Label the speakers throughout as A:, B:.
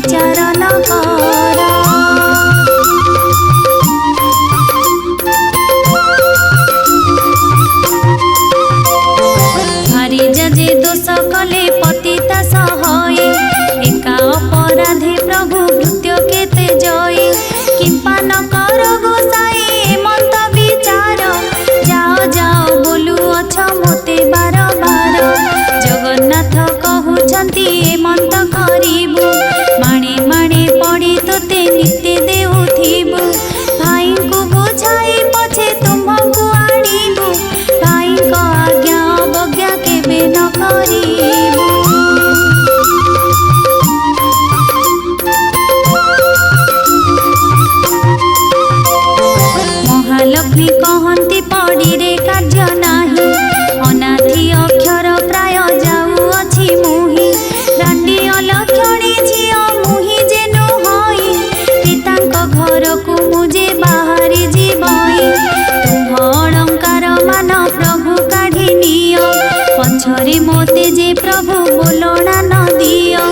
A: विचार न कर। भारी जे दोष कले पतिता सहाय एका अपराधी प्रभु भृत्य केते जय किंपा न कर गोसाई मत विचार जाओ जाओ बोलू अछ मोते बार बार जगन्नाथ कहउछंती एमंत करिबु माणे माणे पड़ी तोते नित्य देउथिबु भाई को बुझाई पछे तुमको आनिबु भाई को आज्ञा अवज्ञा केबे न करिबु। महालक्ष्मी कहती पड़ी रे कार्य नाही अनाथी अक्षर प्राय जाऊ अछि मुही रांडी अलक्षणी झियो मुही जेनु होई पितांक घर को मुझे बाहरी जीवई तुम अलंकार मान प्रभु काढ़ी नियो पछरे मोते जे प्रभु बोलना न दियो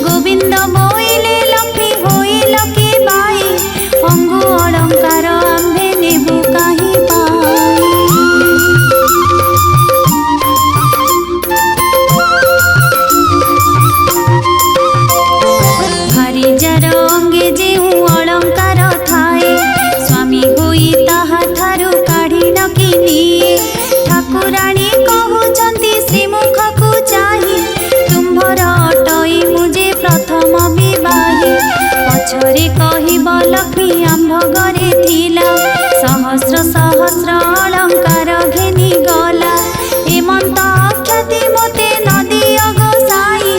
A: गोविंद बोइले लक्ष्मी होइल के बाई अंगु अलंकार आम्भे नेबु काहि पाई। भारी जार अंगे जेउ अलंकार थाए स्वामी होई ताहा थारु काढ़ी न किनिए ठाकुराणी कहउछंती श्रीमुख को चाही तुम्भर अटई मुझे प्रथम विवाही पछरे कहिब लक्ष्मी आंभ घरे थिला सहस्र सहस्र अलंकार घेनी गला एमंत अख्याति मोते नदिय गोसाई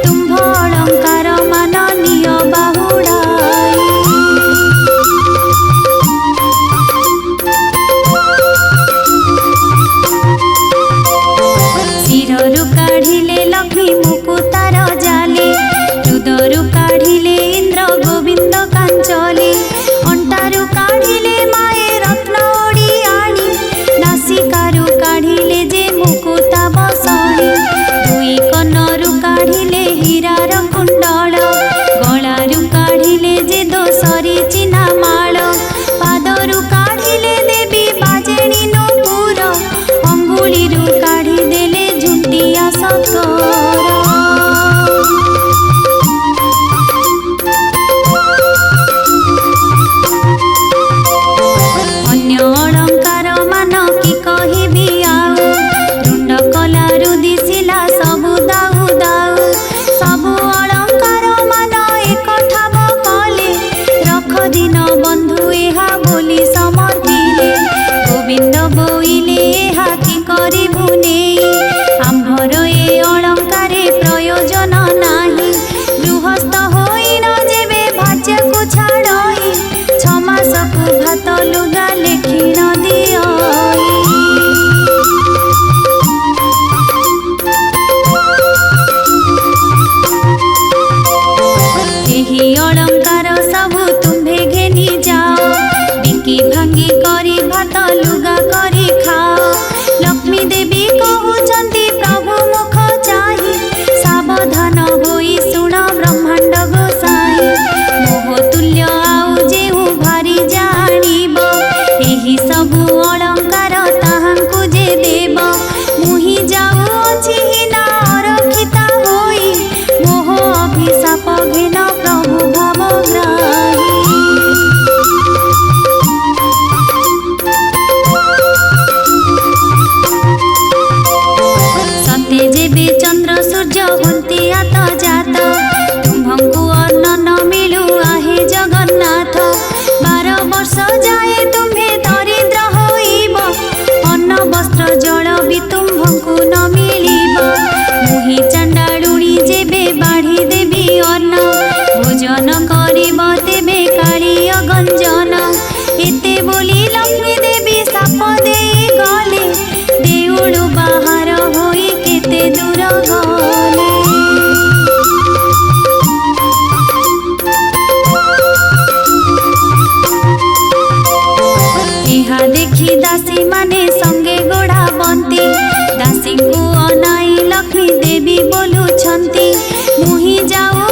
A: तुम्भ अलंकार माननीय बाहुड़ाई। शिररु काढ़िले लक्ष्मी मुकुतार जाले हृदयरु काढ़िले इंद्र गोविंद कांचले अंटारु काढ़िले माए रत्न ओड़ी आनी नासिकारु काढ़िले जे मुकुता बसणी दुई कनरु काढ़िले हीरार कुंडल गलारु काढ़िले जे दोसरी चिना माळ पादरु काढ़िले देवी बाजेणी नूपुर अंगुलीरु काढ़ी देले झुंटिया सकर। अन्य अलंकार मान कि कहिबी आउ रुंड कलारु दिसिला सबु दाउ दाउ सबु अलंकार मान एक ठाव कले रख दिन बंधु एहा बोली समर्पिले गोविंद बोइले एहा कि करिबु नेई आंभर ए अलंकारे प्रयोजन नाही गृहस्थ होई न जेबे भाज्य को छाड़ई छमास को भात लुगा लेखि न दियई। एही अलंकार सबु तुम्भे घेनी जाओ बिकी भांगी करी भात लुगा करी खाओ लक्ष्मी देवी कहउछंती प्रभु मुख चाही सावधान होई सुण ब्रह्मांड गोसाई मोह तुल्य आउ जेउ भारी जानिब एही सबु अलंकार ताहांकु जे देव मुहि जाऊ अछि हिना अरक्षिता होई मोह अभिशाप घेन प्रभु भवग्राही। सत्य जेबे चंद्र सूर्य हुंती आत जात तुम्भंकु अन्न न मिलु आहे जगन्नाथ 12 वर्ष जाए तुम्हे दरिद्र होइब अन्न वस्त्र जल भी तुम्भंकु न मिलिब मुहि चंडालुणी जेबे बाढ़ी देवी अन्न भोजन करिब तेबे कालिय गंजन एते बोली लक्ष्मी देवी साप देई गले देउळु बाहर होई केते दूर गले। ଏହା ଦେଖି ଦାସୀ ମାନେ ସଙ୍ଗେ ଗୋଡ଼ା ବନ୍ତି ଦାସୀଙ୍କୁ ଅନାଇ ଲକ୍ଷ୍ମୀ ଦେବୀ ବୋଲୁଛନ୍ତି ମୁହିଁ ଯାଉ